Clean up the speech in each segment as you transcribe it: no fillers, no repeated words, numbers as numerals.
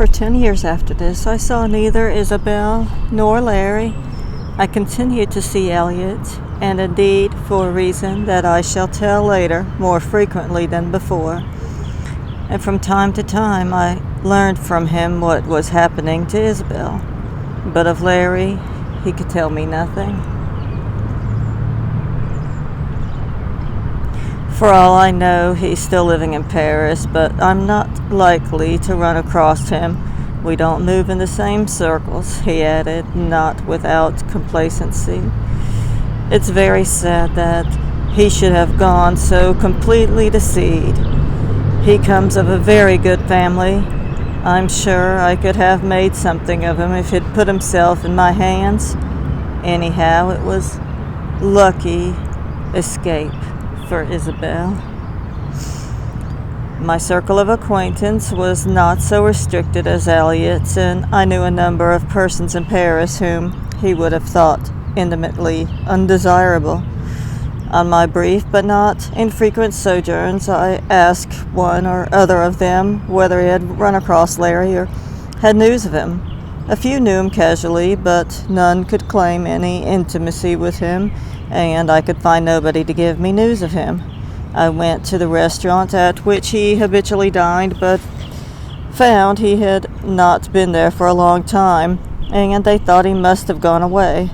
For 10 years after this, I saw neither Isabel nor Larry. I continued to see Elliot, and indeed, for a reason that I shall tell later, more frequently than before. And from time to time, I learned from him what was happening to Isabel. But of Larry, he could tell me nothing. For all I know, he's still living in Paris, but I'm not likely to run across him. We don't move in the same circles, he added, not without complacency. It's very sad that he should have gone so completely to seed. He comes of a very good family. I'm sure I could have made something of him if he'd put himself in my hands. Anyhow, it was lucky escape for Isabel. My circle of acquaintance was not so restricted as Elliot's, and I knew a number of persons in Paris whom he would have thought intimately undesirable. On my brief but not infrequent sojourns, I asked one or other of them whether he had run across Larry or had news of him. A few knew him casually, but none could claim any intimacy with him, and I could find nobody to give me news of him. I went to the restaurant at which he habitually dined, but found he had not been there for a long time, and they thought he must have gone away.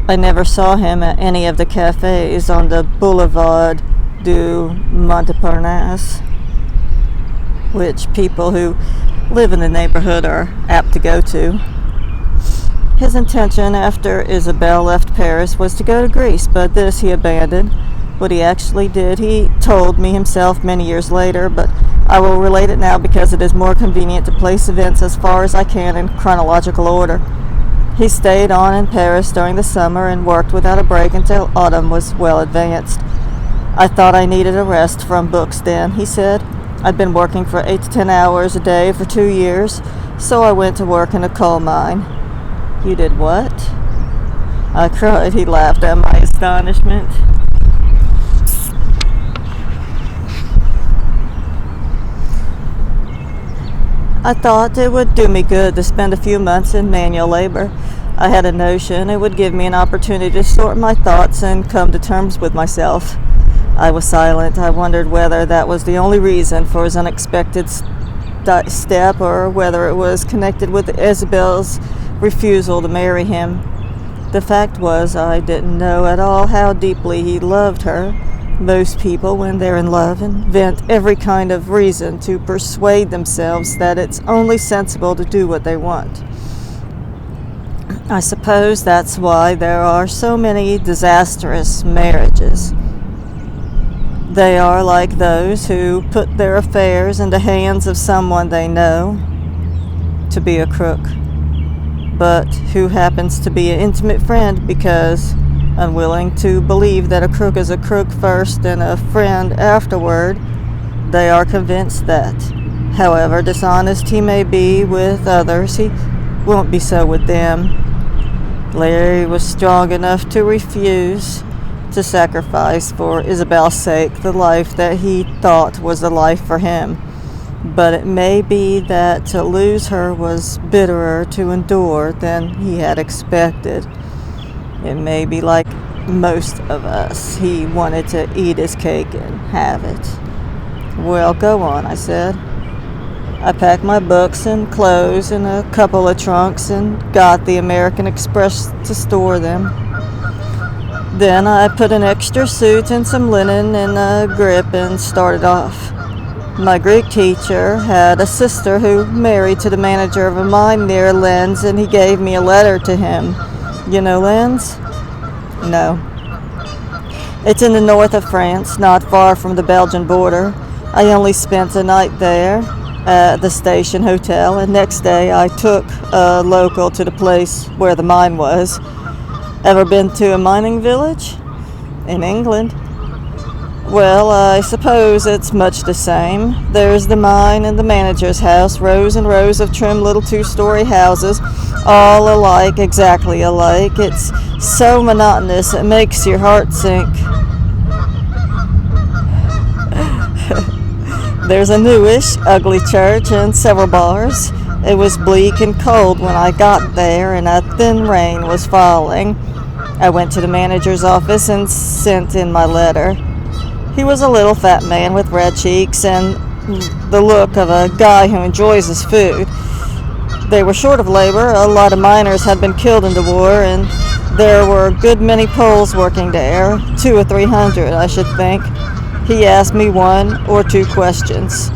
I never saw him at any of the cafes on the Boulevard du Montparnasse, which people who live in the neighborhood are apt to go to. His intention after Isabel left Paris was to go to Greece, but this he abandoned. What he actually did, he told me himself many years later, but I will relate it now because it is more convenient to place events as far as I can in chronological order. He stayed on in Paris during the summer and worked without a break until autumn was well advanced. I thought I needed a rest from books then, he said. I'd been working for 8 to 10 hours a day for 2 years, so I went to work in a coal mine. You did what? I cried. He laughed at my astonishment. I thought it would do me good to spend a few months in manual labor. I had a notion it would give me an opportunity to sort my thoughts and come to terms with myself. I was silent. I wondered whether that was the only reason for his unexpected step, or whether it was connected with Isabel's refusal to marry him. The fact was, I didn't know at all how deeply he loved her. Most people, when they're in love, invent every kind of reason to persuade themselves that it's only sensible to do what they want. I suppose that's why there are so many disastrous marriages. They are like those who put their affairs into hands of someone they know to be a crook, but who happens to be an intimate friend because, unwilling to believe that a crook is a crook first and a friend afterward, they are convinced that, however dishonest he may be with others, he won't be so with them. Larry was strong enough to refuse to sacrifice for Isabel's sake the life that he thought was the life for him. But it may be that to lose her was bitterer to endure than he had expected. It may be like most of us. He wanted to eat his cake and have it. Well, go on, I said. I packed my books and clothes in a couple of trunks and got the American Express to store them. Then I put an extra suit and some linen in a grip and started off. My Greek teacher had a sister who married to the manager of a mine near Lens, and he gave me a letter to him. You know Lens? No. It's in the north of France, not far from the Belgian border. I only spent a night there at the station hotel, and next day I took a local to the place where the mine was. Ever been to a mining village? In England? Well, I suppose it's much the same. There's the mine and the manager's house, rows and rows of trim little 2-story houses, all alike, exactly alike. It's so monotonous it makes your heart sink. There's a newish, ugly church and several bars. It was bleak and cold when I got there, and a thin rain was falling. I went to the manager's office and sent in my letter. He was a little fat man with red cheeks and the look of a guy who enjoys his food. They were short of labor. A lot of miners had been killed in the war, and there were a good many Poles working there, 200 or 300, I should think. He asked me 1 or 2 questions.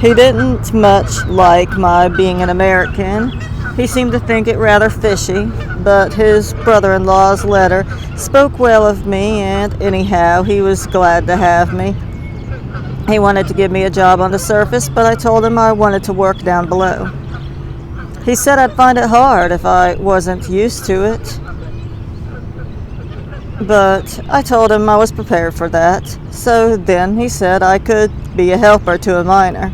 He didn't much like my being an American. He seemed to think it rather fishy, but his brother-in-law's letter spoke well of me, and anyhow, he was glad to have me. He wanted to give me a job on the surface, but I told him I wanted to work down below. He said I'd find it hard if I wasn't used to it, but I told him I was prepared for that. So then he said I could be a helper to a miner.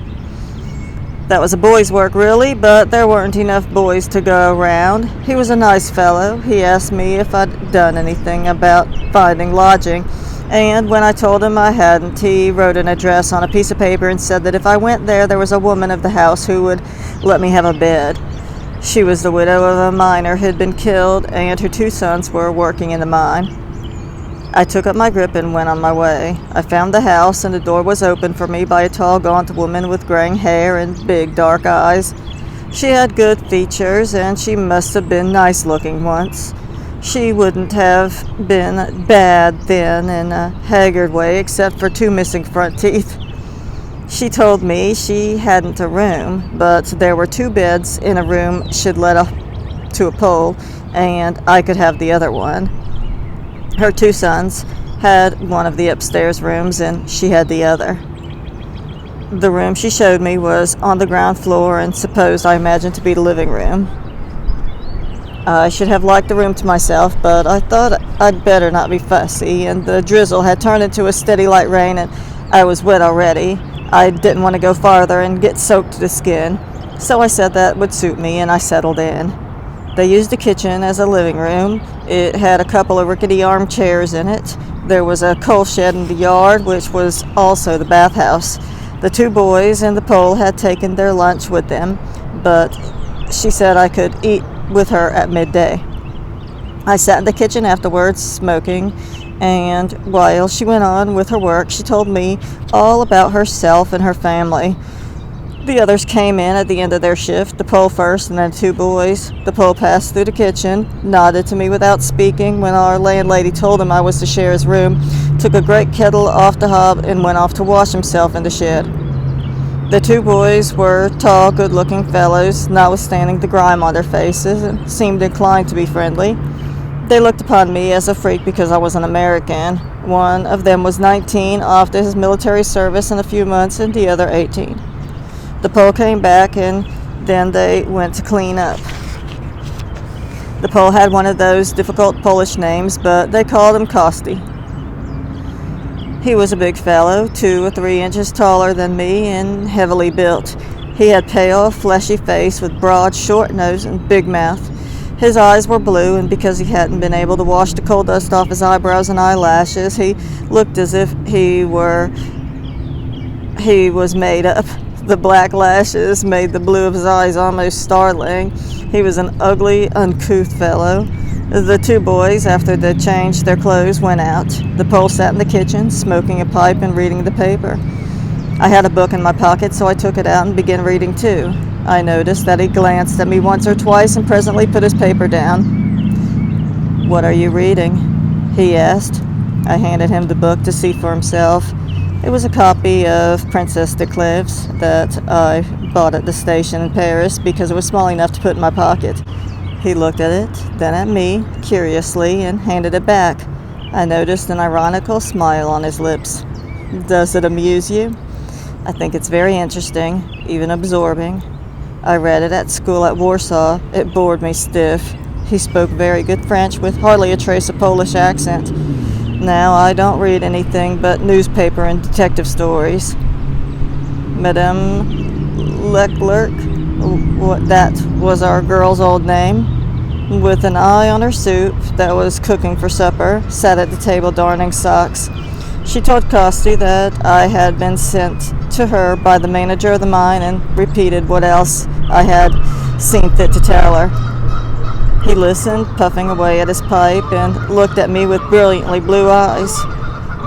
That was a boy's work, really, but there weren't enough boys to go around. He was a nice fellow. He asked me if I'd done anything about finding lodging, and when I told him I hadn't, he wrote an address on a piece of paper and said that if I went there was a woman of the house who would let me have a bed. She was the widow of a miner who had been killed, and her 2 sons were working in the mine. I took up my grip and went on my way. I found the house, and the door was opened for me by a tall, gaunt woman with graying hair and big, dark eyes. She had good features, and she must have been nice-looking once. She wouldn't have been bad then in a haggard way, except for 2 missing front teeth. She told me she hadn't a room, but there were 2 beds in a room she'd led up to a pole, and I could have the other one. Her 2 sons had one of the upstairs rooms, and she had the other. The room she showed me was on the ground floor and supposed, I imagined, to be the living room. I should have liked the room to myself, but I thought I'd better not be fussy, and the drizzle had turned into a steady light rain, and I was wet already. I didn't want to go farther and get soaked to the skin, so I said that would suit me, and I settled in. They used the kitchen as a living room. It had a couple of rickety armchairs in it. There was a coal shed in the yard, which was also the bathhouse. The 2 boys and the Pole had taken their lunch with them, but she said I could eat with her at midday. I sat in the kitchen afterwards, smoking, and while she went on with her work, she told me all about herself and her family. The others came in at the end of their shift, the Pole first and then 2 boys. The Pole passed through the kitchen, nodded to me without speaking when our landlady told him I was to share his room, took a great kettle off the hob, and went off to wash himself in the shed. The 2 boys were tall, good-looking fellows, notwithstanding the grime on their faces, and seemed inclined to be friendly. They looked upon me as a freak because I was an American. One of them was 19, off to his military service in a few months, and the other 18. The Pole came back, and then they went to clean up. The Pole had one of those difficult Polish names, but they called him Kosti. He was a big fellow, 2 or 3 inches taller than me, and heavily built. He had pale, fleshy face with broad, short nose and big mouth. His eyes were blue, and because he hadn't been able to wash the coal dust off his eyebrows and eyelashes, he looked as if he was made up. The black lashes made the blue of his eyes almost startling. He was an ugly, uncouth fellow. The 2 boys, after they'd changed their clothes, went out. The Pole sat in the kitchen, smoking a pipe and reading the paper. I had a book in my pocket, so I took it out and began reading too. I noticed that he glanced at me once or twice and presently put his paper down. "What are you reading?" he asked. I handed him the book to see for himself. It was a copy of Princess de Cleves that I bought at the station in Paris because it was small enough to put in my pocket. He looked at it, then at me, curiously, and handed it back. I noticed an ironical smile on his lips. "Does it amuse you?" "I think it's very interesting, even absorbing. I read it at school at Warsaw. It bored me stiff." He spoke very good French with hardly a trace of Polish accent. "Now I don't read anything but newspaper and detective stories." Madame Leclerc, that was our girl's old name, with an eye on her soup that was cooking for supper, sat at the table darning socks. She told Costi that I had been sent to her by the manager of the mine and repeated what else I had seen fit to tell her. He listened, puffing away at his pipe, and looked at me with brilliantly blue eyes.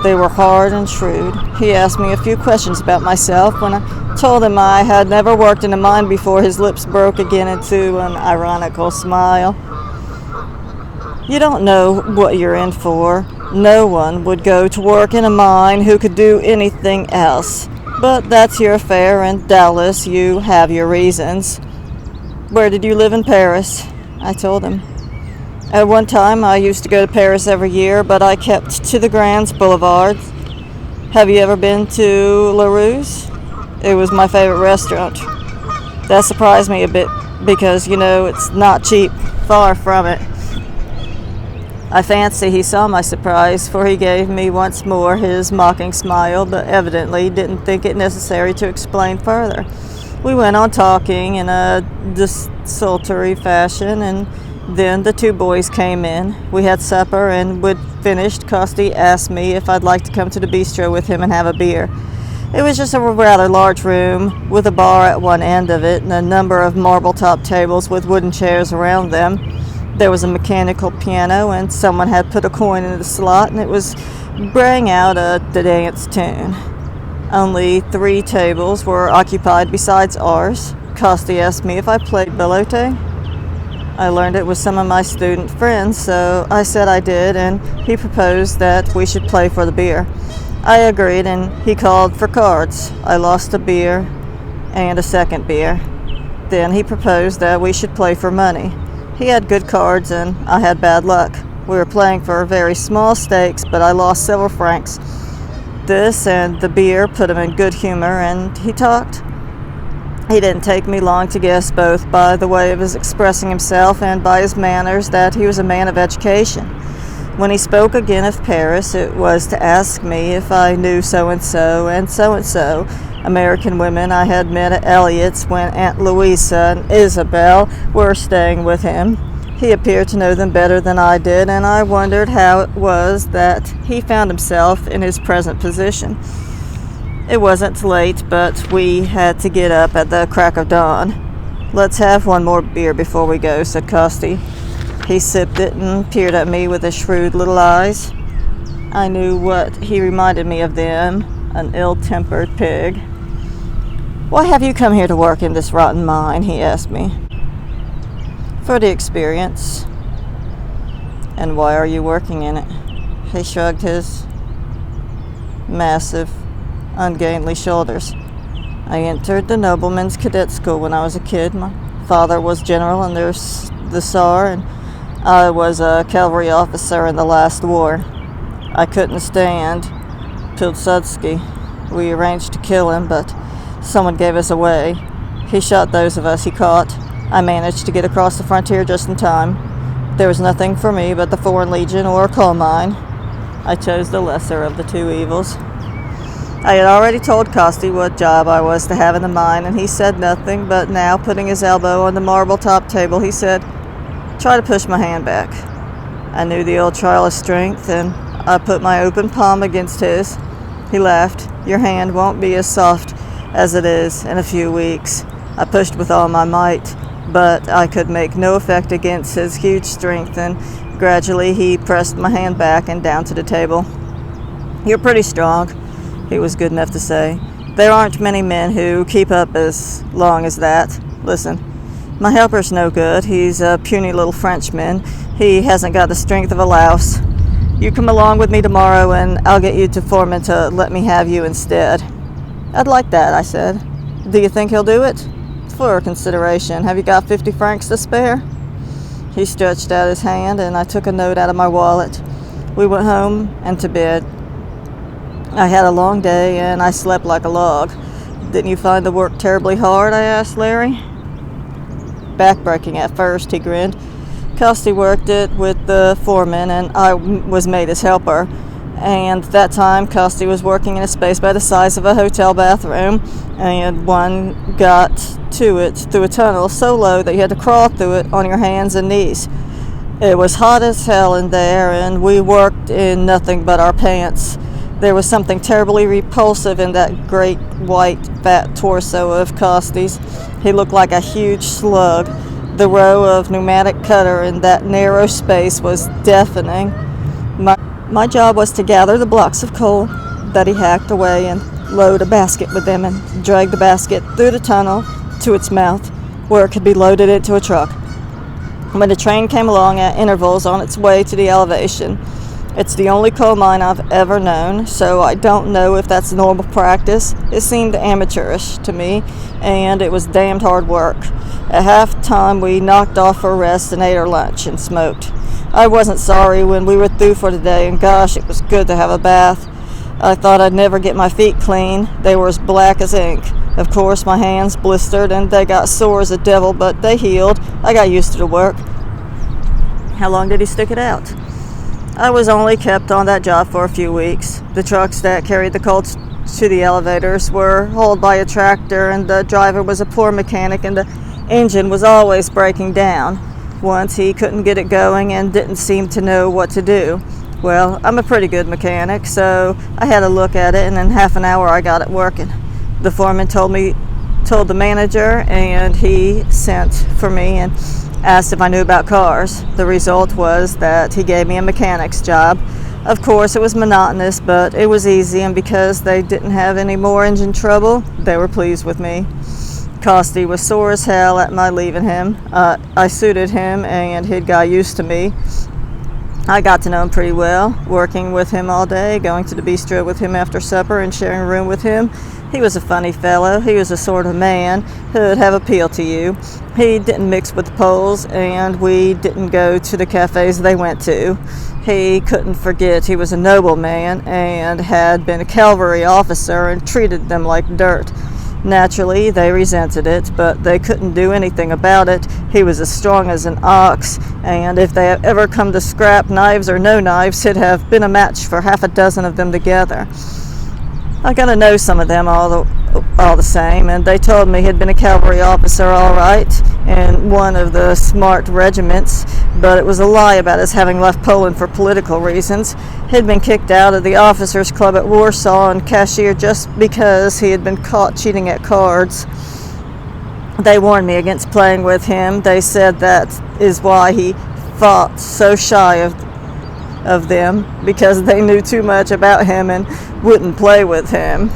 They were hard and shrewd. He asked me a few questions about myself. When I told him I had never worked in a mine before, his lips broke again into an ironical smile. You don't know what you're in for. No one would go to work in a mine who could do anything else. But that's your affair, and doubtless you have your reasons. Where did you live in Paris? I told him. At one time, I used to go to Paris every year, but I kept to the Grands Boulevards. Have you ever been to La Rue's? It was my favorite restaurant. That surprised me a bit because, it's not cheap. Far from it. I fancy he saw my surprise, for he gave me once more his mocking smile, but evidently didn't think it necessary to explain further. We went on talking in a desultory fashion, and then the two boys came in. We had supper, and when finished, Costi asked me if I'd like to come to the bistro with him and have a beer. It was just a rather large room, with a bar at one end of it, and a number of marble-top tables with wooden chairs around them. There was a mechanical piano, and someone had put a coin in the slot, and it was braying out a dance tune. Only 3 tables were occupied besides ours. Costi asked me if I played belote. I learned it with some of my student friends, so I said I did, and he proposed that we should play for the beer. I agreed, and he called for cards. I lost a beer and a second beer. Then he proposed that we should play for money. He had good cards, and I had bad luck. We were playing for very small stakes, but I lost several francs. This and the beer put him in good humor, and he talked. He didn't take me long to guess, both by the way of his expressing himself and by his manners, that he was a man of education. When he spoke again of Paris, it was to ask me if I knew so-and-so, American women I had met at Elliot's when Aunt Louisa and Isabel were staying with him. He appeared to know them better than I did, and I wondered how it was that he found himself in his present position. It wasn't late, but we had to get up at the crack of dawn. "Let's have one more beer before we go," said Costi. He sipped it and peered at me with his shrewd little eyes. I knew what he reminded me of them, an ill-tempered pig. "Why have you come here to work in this rotten mine?" he asked me. "For the experience." "And why are you working in it?" He shrugged his massive, ungainly shoulders. "I entered the nobleman's cadet school when I was a kid. My father was general in the Saar, and I was a cavalry officer in the last war. I couldn't stand Pilsudski. We arranged to kill him, but someone gave us away. He shot those of us he caught. I managed to get across the frontier just in time. There was nothing for me but the Foreign Legion or a coal mine. I chose the lesser of the two evils." I had already told Costi what job I was to have in the mine, and he said nothing, but now, putting his elbow on the marble-top table, he said, "Try to push my hand back." I knew the old trial of strength, and I put my open palm against his. He laughed. "Your hand won't be as soft as it is in a few weeks." I pushed with all my might, but I could make no effect against his huge strength, and gradually he pressed my hand back and down to the table. "You're pretty strong," he was good enough to say. "There aren't many men who keep up as long as that. Listen, my helper's no good. He's a puny little Frenchman. He hasn't got the strength of a louse. You come along with me tomorrow, and I'll get you to foreman to let me have you instead." "I'd like that," I said. "Do you think he'll do it?" "For consideration. Have you got 50 francs to spare?" He stretched out his hand, and I took a note out of my wallet. We went home and to bed. I had a long day, and I slept like a log. "Didn't you find the work terribly hard?" I asked Larry. "Backbreaking at first," he grinned. Costi worked it with the foreman, and I was made his helper. And that time, Costi was working in a space about the size of a hotel bathroom, and one got to it through a tunnel so low that you had to crawl through it on your hands and knees. It was hot as hell in there, and we worked in nothing but our pants. There was something terribly repulsive in that great white fat torso of Costy's. He looked like a huge slug. The row of pneumatic cutter in that narrow space was deafening. My job was to gather the blocks of coal that he hacked away and load a basket with them and drag the basket through the tunnel to its mouth where it could be loaded into a truck. When the train came along at intervals on its way to the elevation, it's the only coal mine I've ever known, so I don't know if that's normal practice. It seemed amateurish to me, and it was damned hard work. At halftime, we knocked off for a rest and ate our lunch and smoked. I wasn't sorry when we were through for the day, and gosh, it was good to have a bath. I thought I'd never get my feet clean. They were as black as ink. Of course, my hands blistered and they got sore as a devil, but they healed. I got used to the work. How long did he stick it out? I was only kept on that job for a few weeks. The trucks that carried the coal to the elevators were hauled by a tractor, and the driver was a poor mechanic, and the engine was always breaking down. Once he couldn't get it going and didn't seem to know what to do. Well, I'm a pretty good mechanic, so I had a look at it, and in half an hour I got it working. The foreman told the manager, and he sent for me and asked if I knew about cars. The result was that he gave me a mechanic's job. Of course, it was monotonous, but it was easy, and because they didn't have any more engine trouble, they were pleased with me. Costy was sore as hell at my leaving him. I suited him, and he'd got used to me. I got to know him pretty well, working with him all day, going to the bistro with him after supper, and sharing a room with him. He was a funny fellow. He was the sort of man who'd have appeal to you. He didn't mix with the Poles, and we didn't go to the cafes they went to. He couldn't forget he was a nobleman and had been a cavalry officer and treated them like dirt. Naturally, they resented it, but they couldn't do anything about it. He was as strong as an ox, and if they had ever come to scrap, knives or no knives, he'd have been a match for half a dozen of them together. I got to know some of them all the same, and they told me he'd been a cavalry officer all right in one of the smart regiments, but it was a lie about his having left Poland for political reasons. He'd been kicked out of the officers' club at Warsaw and cashiered just because he had been caught cheating at cards. They warned me against playing with him. They said that is why he fought so shy of them, because they knew too much about him and wouldn't play with him.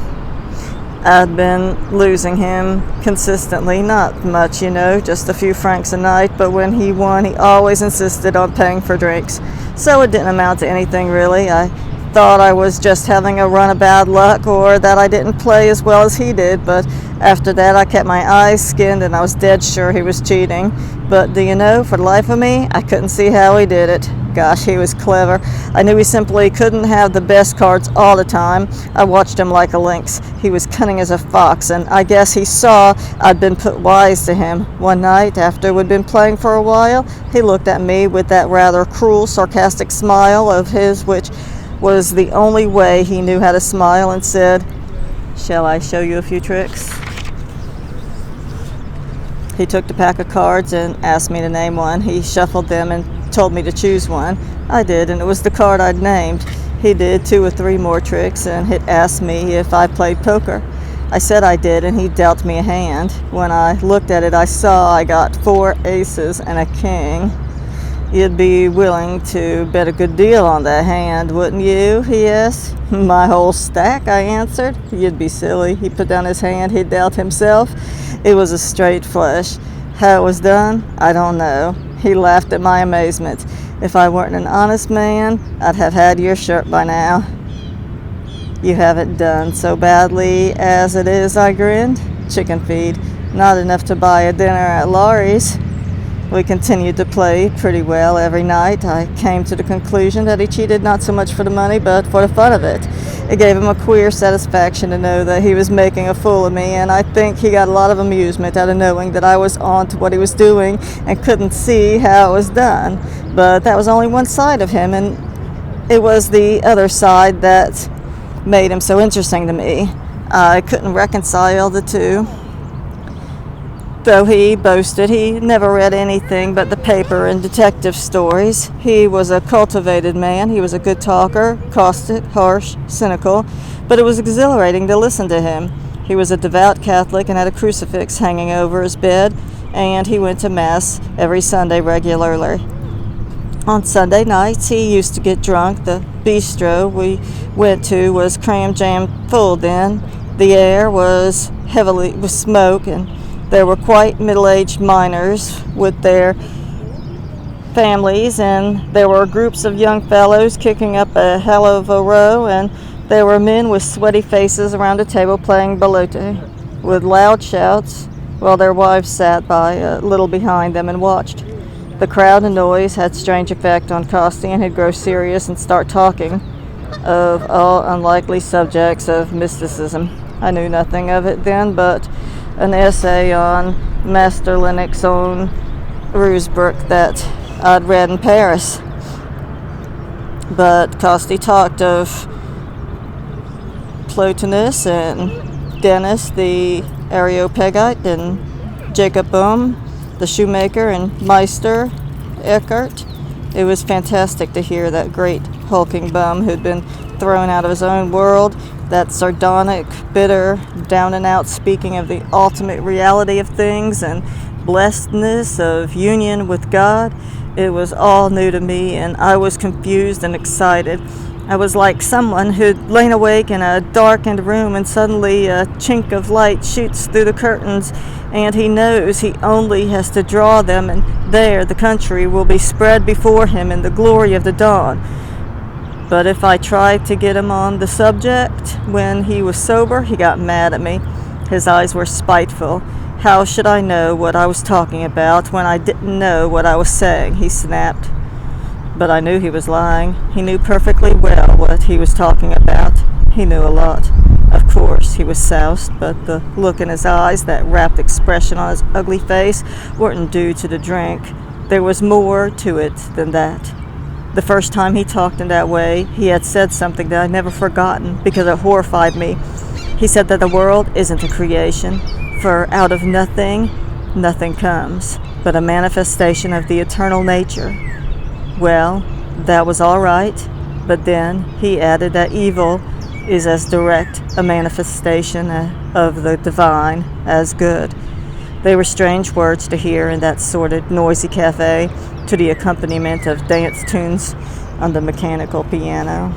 I'd been losing him consistently, not much, just a few francs a night, but when he won, he always insisted on paying for drinks. So it didn't amount to anything really. I thought I was just having a run of bad luck, or that I didn't play as well as he did, but after that I kept my eyes skinned and I was dead sure he was cheating. But do you know, for the life of me, I couldn't see how he did it. Gosh, he was clever. I knew he simply couldn't have the best cards all the time. I watched him like a lynx. He was cunning as a fox, and I guess he saw I'd been put wise to him. One night, after we'd been playing for a while, he looked at me with that rather cruel, sarcastic smile of his, which was the only way he knew how to smile, and said, "Shall I show you a few tricks?" He took the pack of cards and asked me to name one. He shuffled them and told me to choose one. I did, and it was the card I'd named. He did 2 or 3 more tricks, and he asked me if I played poker. I said I did, and he dealt me a hand. When I looked at it, I saw I got 4 aces and a king. "You'd be willing to bet a good deal on that hand, wouldn't you?" he asked. "My whole stack," I answered. "You'd be silly." He put down his hand he dealt himself. It was a straight flush. How it was done, I don't know. He laughed at my amazement. "If I weren't an honest man, I'd have had your shirt by now." "You have it done so badly as it is," I grinned. "Chicken feed. Not enough to buy a dinner at Laurie's." We continued to play pretty well every night. I came to the conclusion that he cheated not so much for the money, but for the fun of it. It gave him a queer satisfaction to know that he was making a fool of me, and I think he got a lot of amusement out of knowing that I was on to what he was doing and couldn't see how it was done. But that was only one side of him, and it was the other side that made him so interesting to me. I couldn't reconcile the two. Though he boasted he never read anything but the paper and detective stories, he was a cultivated man. He was a good talker, caustic, harsh, cynical, but it was exhilarating to listen to him. He was a devout Catholic and had a crucifix hanging over his bed, and he went to Mass every Sunday regularly. On Sunday nights, he used to get drunk. The bistro we went to was cram-jammed full then. The air was heavily with smoke, and there were quite middle-aged miners with their families, and there were groups of young fellows kicking up a hell of a row, and there were men with sweaty faces around a table playing balut with loud shouts, while their wives sat by a little behind them and watched. The crowd and noise had strange effect on Costi, and he'd grow serious and start talking of all unlikely subjects of mysticism. I knew nothing of it then, but an essay on Master Lennox on Rusbrook that I'd read in Paris. But Costi talked of Plotinus and Dennis the Areopagite and Jacob Boehme, the shoemaker, and Meister Eckhart. It was fantastic to hear that great hulking bum who'd been thrown out of his own world, that sardonic, bitter, down-and-out speaking of the ultimate reality of things and blessedness of union with God. It was all new to me, and I was confused and excited. I was like someone who'd lain awake in a darkened room, and suddenly a chink of light shoots through the curtains, and he knows he only has to draw them, and there the country will be spread before him in the glory of the dawn. But if I tried to get him on the subject when he was sober, he got mad at me. His eyes were spiteful. How should I know what I was talking about when I didn't know what I was saying? He snapped. But I knew he was lying. He knew perfectly well what he was talking about. He knew a lot. Of course, he was soused, but the look in his eyes, that rapt expression on his ugly face, weren't due to the drink. There was more to it than that. The first time he talked in that way, he had said something that I'd never forgotten because it horrified me. He said that the world isn't a creation, for out of nothing, nothing comes, but a manifestation of the eternal nature. Well, that was all right, but then he added that evil is as direct a manifestation of the divine as good. They were strange words to hear in that sordid, noisy cafe to the accompaniment of dance tunes on the mechanical piano.